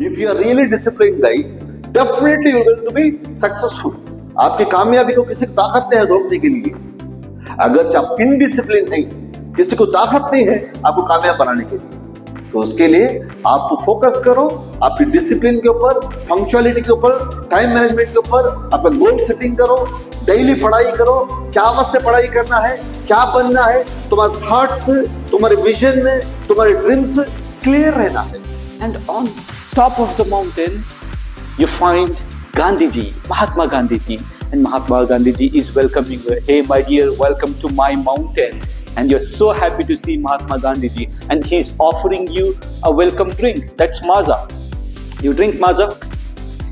If you are really disciplined guy, definitely you are going to be successful. आपकी कामयाबी को किसी को ताकत नहीं है रोकने के लिए। अगर आप इनडिसिप्लिन नहीं, किसी को ताकत नहीं है आपको कामयाब बनाने के लिए, तो उसके लिए आप फोकस करो आपकी डिसिप्लिन के ऊपर, पंक्चुअलिटी के ऊपर, टाइम मैनेजमेंट के ऊपर, अपना गोल सेटिंग करो, डेली पढ़ाई करो, क्या अवस्था पढ़ाई करना है, क्या बनना है, तुम्हारे थॉट्स, तुम्हारे विजन में, तुम्हारे ड्रीम्स क्लियर रहना है। And on top of the mountain, you find Gandhiji, Mahatma Gandhiji, and Mahatma Gandhiji is welcoming you. Hey, my dear, welcome to my mountain. And you're so happy to see Mahatma Gandhiji, and he's offering you a welcome drink. That's maza. You drink maza,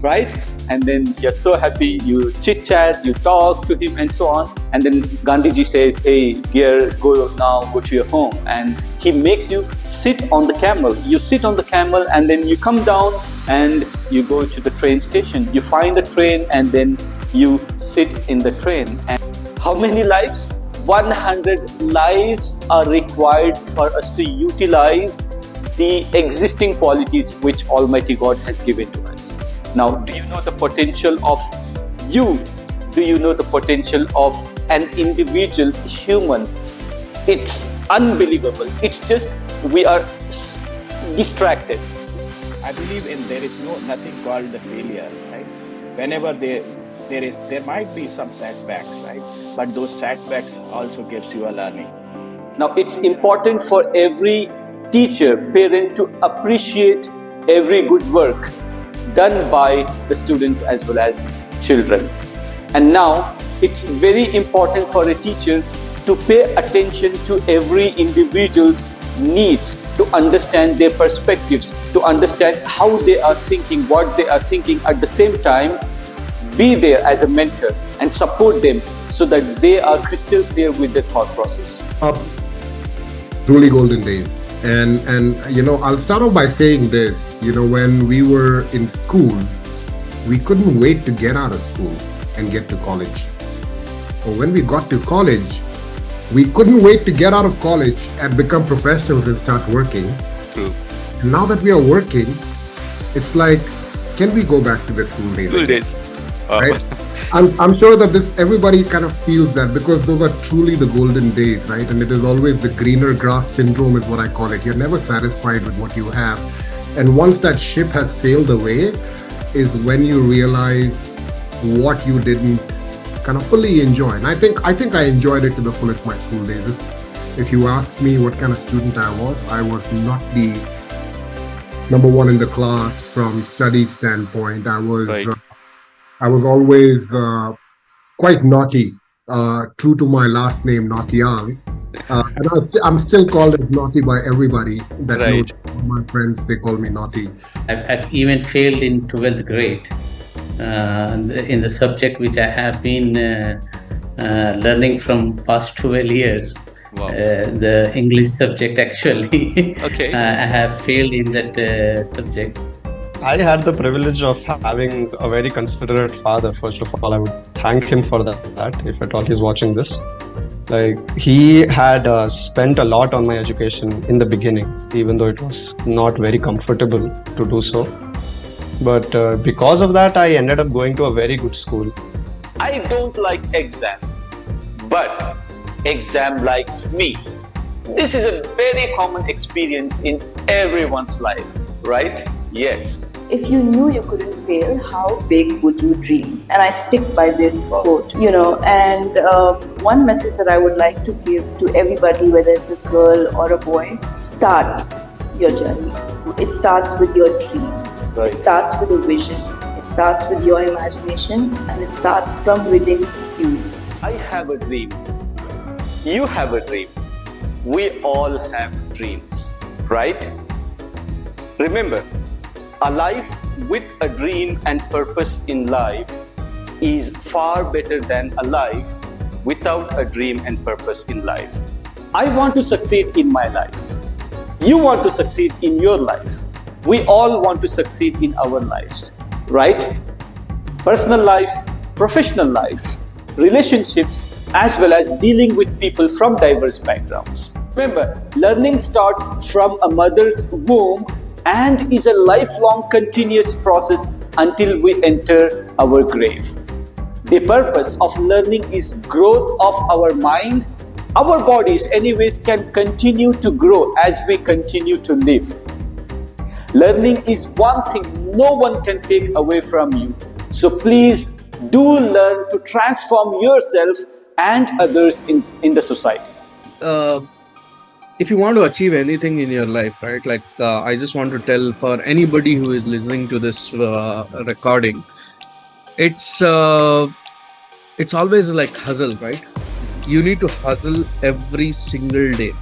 right? And then you're so happy, you chit chat, you talk to him, and so on. And then Gandhiji says, "Hey, dear, go to your home." And he makes you sit on the camel. You sit on the camel, and then you come down and you go to the train station. You find a train, and then you sit in the train. And how many lives? 100 lives are required for us to utilize the existing qualities which Almighty God has given to us. Now, do you know the potential of you? Do you know the potential of an individual human? It's unbelievable. It's just we are distracted. I believe there is nothing called the failure, right? Whenever there might be some setbacks, right? But those setbacks also gives you a learning. Now, it's important for every teacher, parent to appreciate every good work done by the students as well as children. And now, it's very important for a teacher to pay attention to every individual's needs, to understand their perspectives, to understand how they are thinking, what they are thinking. At the same time, be there as a mentor and support them so that they are crystal clear with their thought process. Truly golden days. And I'll start off by saying this. When we were in school, we couldn't wait to get out of school and get to college. Or when we got to college, we couldn't wait to get out of college and become professionals and start working. True. And now that we are working, it's like, can we go back to the school days? School days. Right? I'm sure that everybody kind of feels that, because those are truly the golden days, right? And it is always the greener grass syndrome is what I call it. You're never satisfied with what you have. And once that ship has sailed away is when you realize what you didn't kind of fully enjoy. And I think I enjoyed it to the fullest, my school days. If you ask me what kind of student I was not the number one in the class from study standpoint. I was Right. I was always quite naughty, true to my last name, Nautiyal. And I'm still called as naughty by everybody that Right. knows my friends. They call me naughty. I've even failed in 12th grade in the subject which I have been learning from past 12 years. Wow. The English subject actually. Okay. I have failed in that subject. I had the privilege of having a very considerate father. First of all, I would thank him for that, if at all he's watching this. Like, he had spent a lot on my education in the beginning, even though it was not very comfortable to do so. But because of that, I ended up going to a very good school. I don't like exam, but exam likes me. This is a very common experience in everyone's life, right? Yes. If you knew you couldn't fail, how big would you dream? And I stick by this quote, and one message that I would like to give to everybody, whether it's a girl or a boy, start your journey. It starts with your dream. Right. It starts with a vision. It starts with your imagination, and it starts from within you. I have a dream. You have a dream. We all have dreams, right? Remember, a life with a dream and purpose in life is far better than a life without a dream and purpose in life. I want to succeed in my life. You want to succeed in your life. We all want to succeed in our lives, right? Personal life, professional life, relationships, as well as dealing with people from diverse backgrounds. Remember, learning starts from a mother's womb and is a lifelong continuous process until we enter our grave. The purpose of learning is growth of our mind. Our bodies anyways can continue to grow as we continue to live. Learning is one thing no one can take away from you. So please do learn to transform yourself and others in the society. If you want to achieve anything in your life, right? Like I just want to tell for anybody who is listening to this recording, it's always like hustle, right? You need to hustle every single day,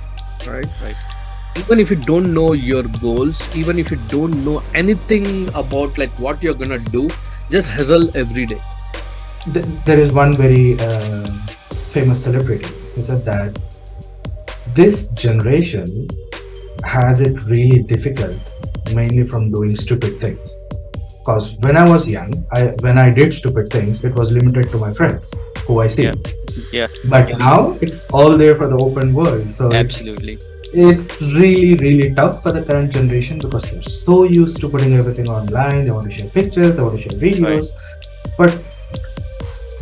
right? Right. Even if you don't know your goals, even if you don't know anything about like what you're gonna do, just hustle every day. There is one very famous celebrity who said that this generation has it really difficult, mainly from doing stupid things. Because when I was young, when I did stupid things, it was limited to my friends who I see. Yeah. But now it's all there for the open world. So Absolutely. it's really, really tough for the current generation because they're so used to putting everything online. They want to share pictures, they want to share videos, but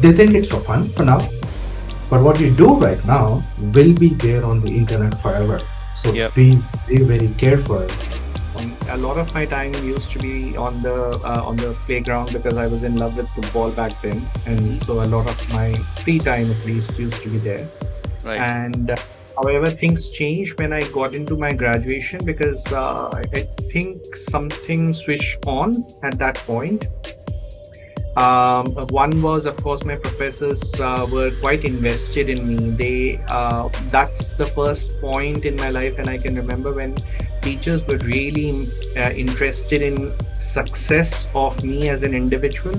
they think it's for fun for now. But what you do right now will be there on the internet forever. So be very careful. A lot of my time used to be on the playground because I was in love with football back then, and so a lot of my free time at least used to be there. Right. And however, things changed when I got into my graduation because I think something switched on at that point. One was, of course, my professors were quite invested in me. That's the first point in my life, and I can remember when teachers were really interested in success of me as an individual.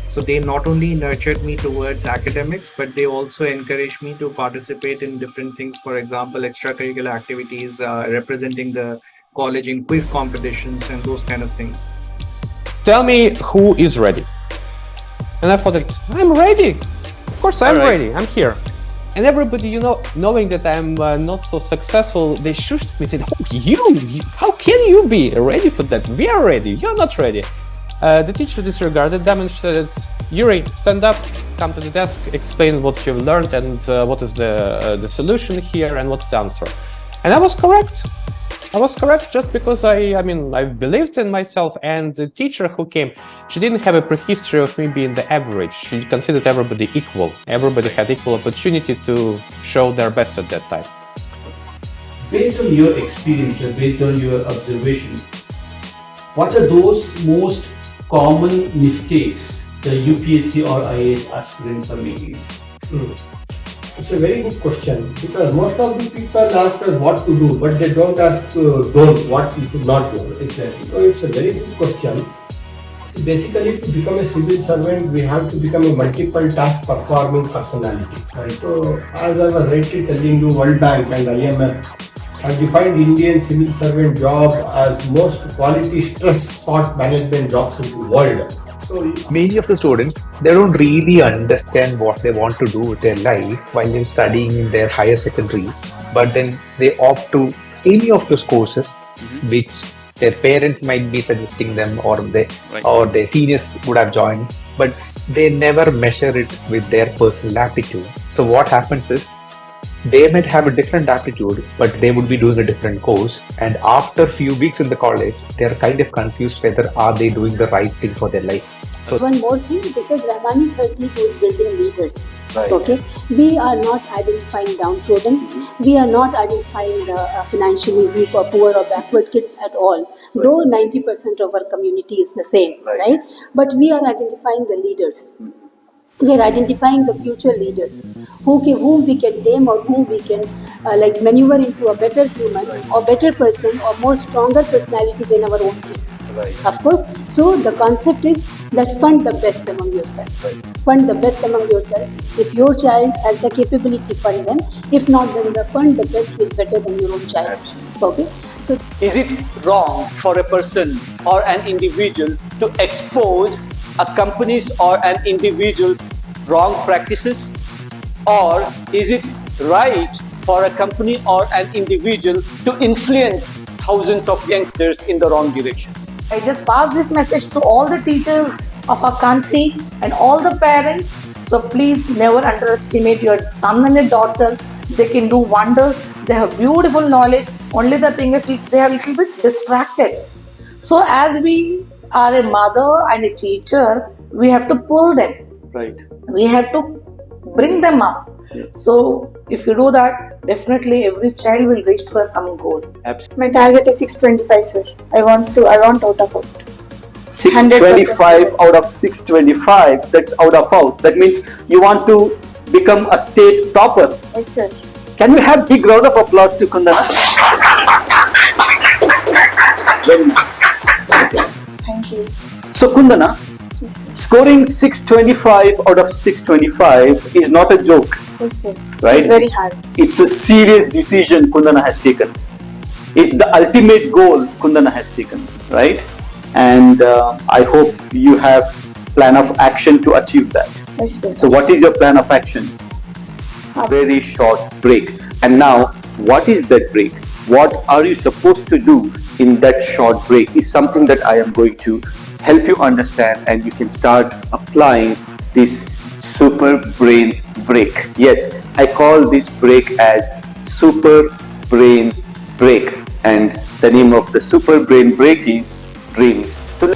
So they not only nurtured me towards academics, but they also encouraged me to participate in different things. For example, extracurricular activities, representing the college in quiz competitions and those kind of things. Tell me who is ready. And I thought, I'm ready. Of course I'm ready. I'm here. And everybody, knowing that I'm not so successful, they shushed me, said, oh, you, how can you be ready for that? We are ready. You're not ready. The teacher disregarded them and said, Yuri, stand up, come to the desk, explain what you've learned and what is the solution here and what's the answer. And I was correct. I was correct just because I've believed in myself, and the teacher who came, she didn't have a prehistory of me being the average. She considered everybody equal. Everybody had equal opportunity to show their best at that time. Based on your experience and based on your observation, what are those most common mistakes the UPSC or IAS aspirants are making? It's a very good question because most of the people ask us what to do, but they don't ask what we should not do. Exactly. So it's a very good question. So basically, to become a civil servant, we have to become a multiple task performing personality. Right? So as I was rightly telling you, World Bank and IMF have defined Indian civil servant job as most quality stress sort management jobs in the world. So many of the students, they don't really understand what they want to do with their life while they're studying in their higher secondary, but then they opt to any of those courses which their parents might be suggesting them or their seniors would have joined, but they never measure it with their personal aptitude. So what happens is, they might have a different aptitude, but they would be doing a different course. And after a few weeks in the college, they're kind of confused whether are they doing the right thing for their life. So one more thing, because Rahmani 30 is building leaders. Right. Okay, we are not identifying downtrodden. We are not identifying the financially weak or poor or backward kids at all. Right. Though 90% of our community is the same, right? But we are identifying the leaders. We are identifying the future leaders whom we can tame or whom we can maneuver into a better human or better person or more stronger personality than our own kids. Right. Of course. So the concept is that fund the best among yourself. Right. Fund the best among yourself. If your child has the capability, fund them. If not, then fund the best who is better than your own child. Okay. So is it wrong for a person or an individual to expose a company's or an individual's wrong practices, or is it right for a company or an individual to influence thousands of youngsters in the wrong direction. I just pass this message to all the teachers of our country and all the parents. So please never underestimate your son and your daughter. They can do wonders. They have beautiful knowledge. Only the thing is they are a little bit distracted. So as we are a mother and a teacher, we have to pull them. Right. We have to bring them up. So if you do that, definitely every child will reach to some goal. Absolutely. My target is 625, sir. I want out of out. 625 out of 625, that's out of out. That means you want to become a state topper. Yes, sir. Can we have big round of applause to Kundana? Very nice. Thank you. So Kundana, scoring 625 out of 625 is not a joke. Yes, sir. Right? It's very hard. It's a serious decision Kundana has taken. It's the ultimate goal Kundana has taken, right? And I hope you have plan of action to achieve that. Yes, sir. So what is your plan of action? Very short break. And now, what is that break? What are you supposed to do in that short break is something that I am going to help you understand, and you can start applying this super brain break. Yes, I call this break as super brain break, and the name of the super brain break is dreams. So